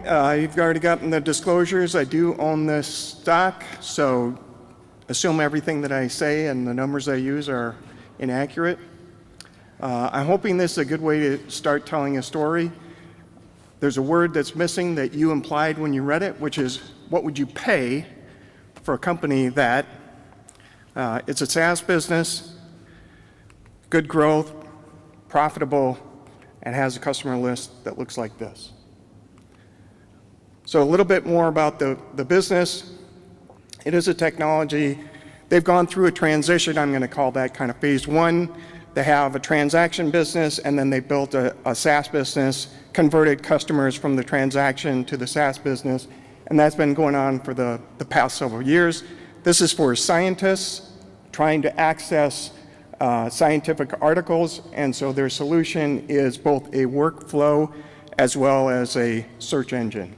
you've already gotten the disclosures. I do own this stock, so assume everything that I say and the numbers I use are inaccurate. I'm hoping this is a good way to start telling a story. There's a word that's missing that you implied when you read it, which is what would you pay for a company that it's a SaaS business, good growth, profitable, and has a customer list that looks like this. So a little bit more about the business. It is a technology. They've gone through a transition. I'm going to call that kind of phase one. They have a transaction business, and then they built a SaaS business, converted customers from the transaction to the SaaS business, and that's been going on for the past several years. This is for scientists trying to access scientific articles, and so their solution is both a workflow as well as a search engine.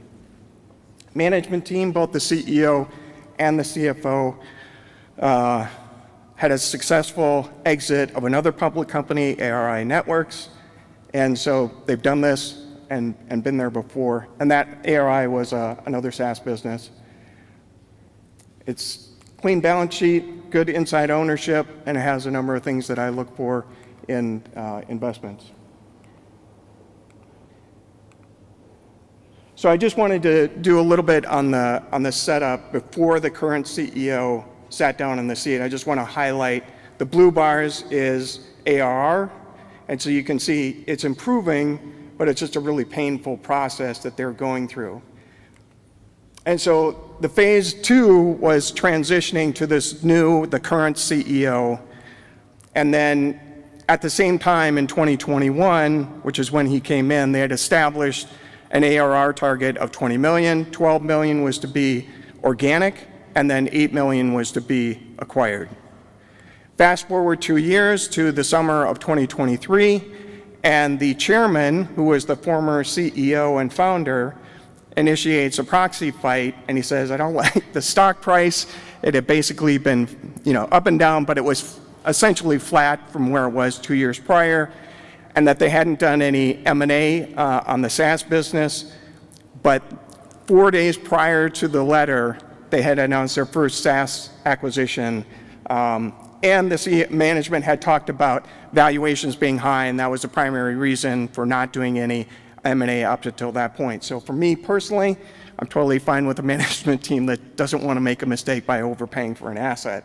Management team, both the CEO and the CFO, had a successful exit of another public company, ARI Networks, and so they've done this and been there before, and that ARI was another SaaS business. It's clean balance sheet, good inside ownership, and it has a number of things that I look for in investments. So I just wanted to do a little bit on the setup before the current CEO sat down in the seat. I just want to highlight the blue bars is ARR, and so you can see it's improving, but it's just a really painful process that they're going through. And so the phase two was transitioning to the current CEO, and then at the same time in 2021, which is when he came in, they had established an ARR target of 20 million, 12 million was to be organic, and then 8 million was to be acquired. Fast forward 2 years to the summer of 2023, and the chairman, who was the former CEO and founder, initiates a proxy fight, and he says, I don't like the stock price. It had basically been, up and down, but it was essentially flat from where it was 2 years prior, and that they hadn't done any M&A on the SaaS business. But 4 days prior to the letter, they had announced their first SaaS acquisition, and the management had talked about valuations being high, and that was the primary reason for not doing any M&A up until that point. So for me personally, I'm totally fine with a management team that doesn't want to make a mistake by overpaying for an asset.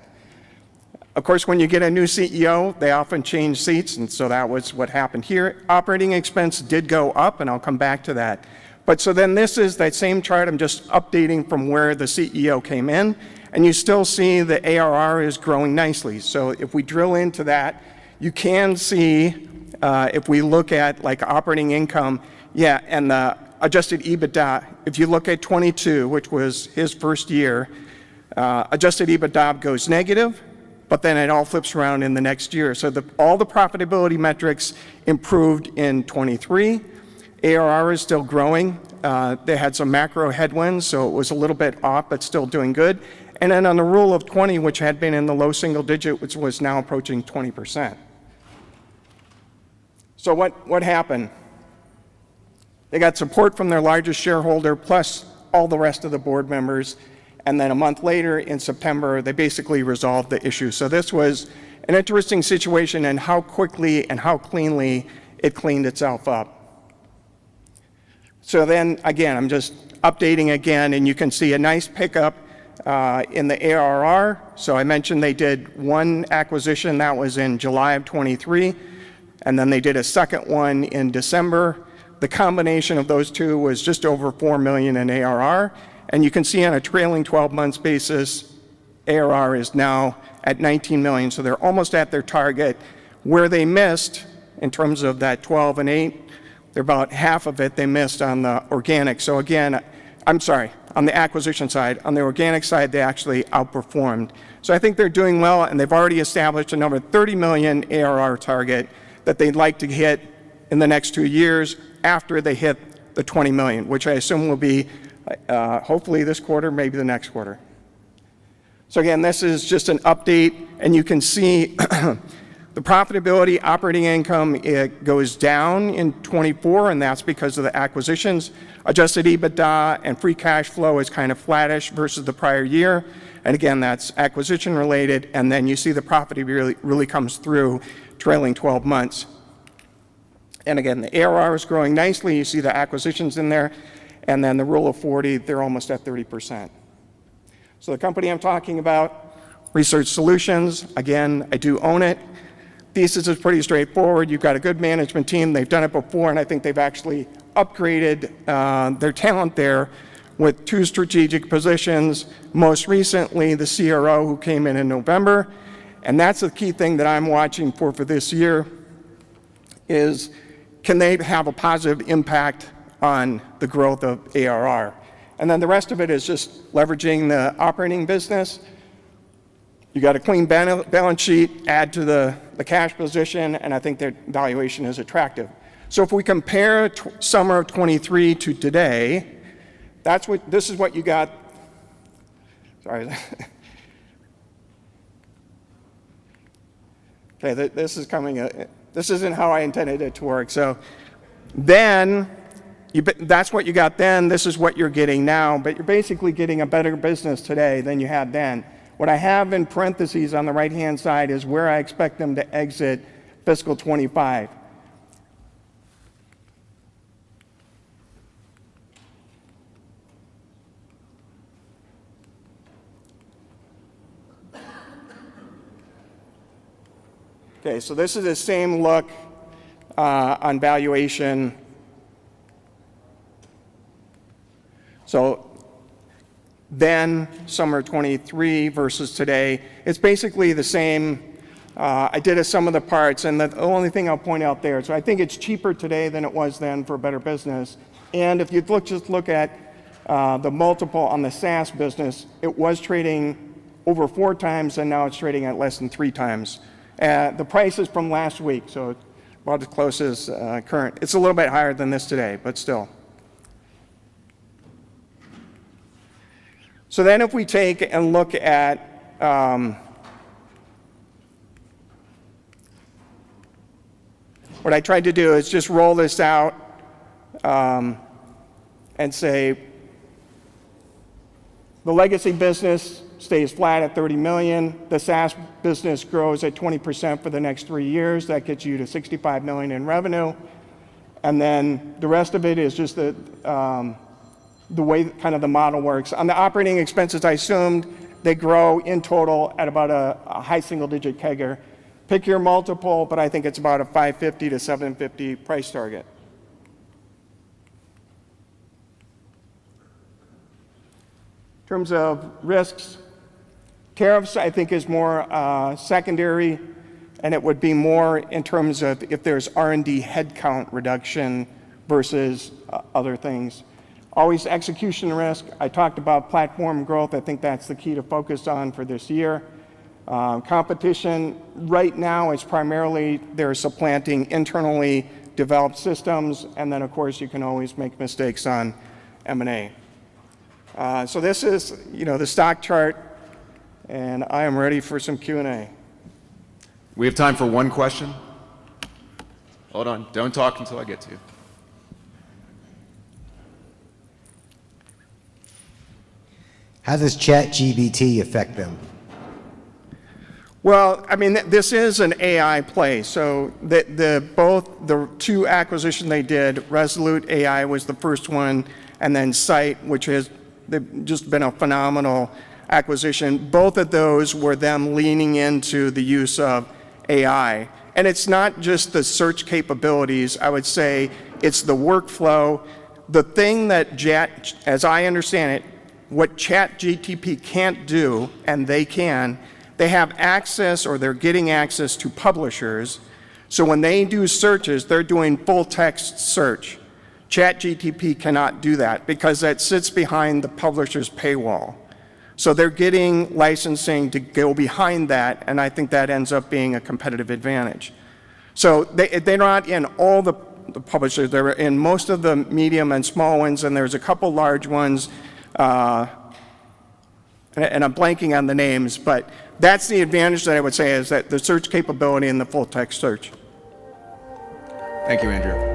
Of course, when you get a new CEO, they often change seats, and so that was what happened here. Operating expense did go up, and I'll come back to that. But so then this is that same chart. I'm just updating from where the CEO came in, and you still see the ARR is growing nicely. So if we drill into that, you can see if we look at like operating income, and the adjusted EBITDA, if you look at 22, which was his first year, adjusted EBITDA goes negative, but then it all flips around in the next year. So all the profitability metrics improved in 23. ARR is still growing. They had some macro headwinds, so it was a little bit off, but still doing good. And then on the rule of 20, which had been in the low single digit, which was now approaching 20%. So what happened? They got support from their largest shareholder, plus all the rest of the board members. And then a month later, in September, they basically resolved the issue. So this was an interesting situation, and how quickly and how cleanly it cleaned itself up. So then, again, I'm just updating again, and you can see a nice pickup in the ARR. So I mentioned they did one acquisition, that was in July of 23, and then they did a second one in December. The combination of those two was just over 4 million in ARR, and you can see on a trailing 12 months basis, ARR is now at 19 million, so they're almost at their target. Where they missed in terms of that 12 and 8, they're about half of it they missed on the organic. So again, I'm sorry, on the acquisition side. On the organic side, they actually outperformed. So I think they're doing well, and they've already established another 30 million ARR target that they'd like to hit in the next 2 years after they hit the 20 million, which I assume will be hopefully this quarter, maybe the next quarter. So again, this is just an update, and you can see The profitability, operating income, it goes down in 24, and that's because of the acquisitions. Adjusted EBITDA and free cash flow is kind of flattish versus the prior year. And again, that's acquisition related. And then you see the profitability really comes through trailing 12 months. And again, the ARR is growing nicely. You see the acquisitions in there. And then the rule of 40, they're almost at 30%. So the company I'm talking about, Research Solutions, again, I do own it. Thesis is pretty straightforward. You've got a good management team. They've done it before, and I think they've actually upgraded their talent there with 2 strategic positions. Most recently, the CRO who came in November. And that's the key thing that I'm watching for this year is can they have a positive impact on the growth of ARR? And then the rest of it is just leveraging the operating business. You got a clean balance sheet, add to the cash position, and I think their valuation is attractive. So if we compare summer of 23 to today, this is what you got. Sorry. Okay, this is coming. This isn't how I intended it to work. So then, that's what you got then. This is what you're getting now. But you're basically getting a better business today than you had then. What I have in parentheses on the right-hand side is where I expect them to exit fiscal 25. Okay, so this is the same look on valuation. So then summer 23 versus today, it's basically the same. I did a sum of the parts, and the only thing I'll point out there, so I think it's cheaper today than it was then for a better business. And if you just look at the multiple on the SaaS business, it was trading over 4 times, and now it's trading at less than 3 times. The price is from last week, so it's about as close as current. It's a little bit higher than this today, but still. So then if we take and look at what I tried to do is just roll this out and say the legacy business stays flat at 30 million. The SaaS business grows at 20% for the next 3 years. That gets you to 65 million in revenue. And then the rest of it is just the way kind of the model works. On the operating expenses, I assumed they grow in total at about a high single-digit CAGR. Pick your multiple, but I think it's about a 550 to 750 price target. In terms of risks, tariffs I think is more secondary, and it would be more in terms of if there's R&D headcount reduction versus other things. Always execution risk. I talked about platform growth. I think that's the key to focus on for this year. Competition right now is primarily they're supplanting internally developed systems, and then of course you can always make mistakes on M&A. So this is the stock chart, and I am ready for some Q&A. We have time for one question. Hold on, don't talk until I get to you. How does ChatGPT affect them? Well, I mean, this is an AI play. So both the 2 acquisitions they did, Resolute AI was the first one, and then Site, which has just been a phenomenal acquisition. Both of those were them leaning into the use of AI. And it's not just the search capabilities. I would say it's the workflow. The thing that, as I understand it, what ChatGPT can't do, and they have access, or they're getting access to publishers. So when they do searches, they're doing full text search. ChatGPT cannot do that because that sits behind the publisher's paywall. So they're getting licensing to go behind that, and I think that ends up being a competitive advantage. So they're not in all the publishers. They're in most of the medium and small ones, and there's a couple large ones. and I'm blanking on the names, but that's the advantage that I would say is that the search capability and the full text search. Thank you, Andrew.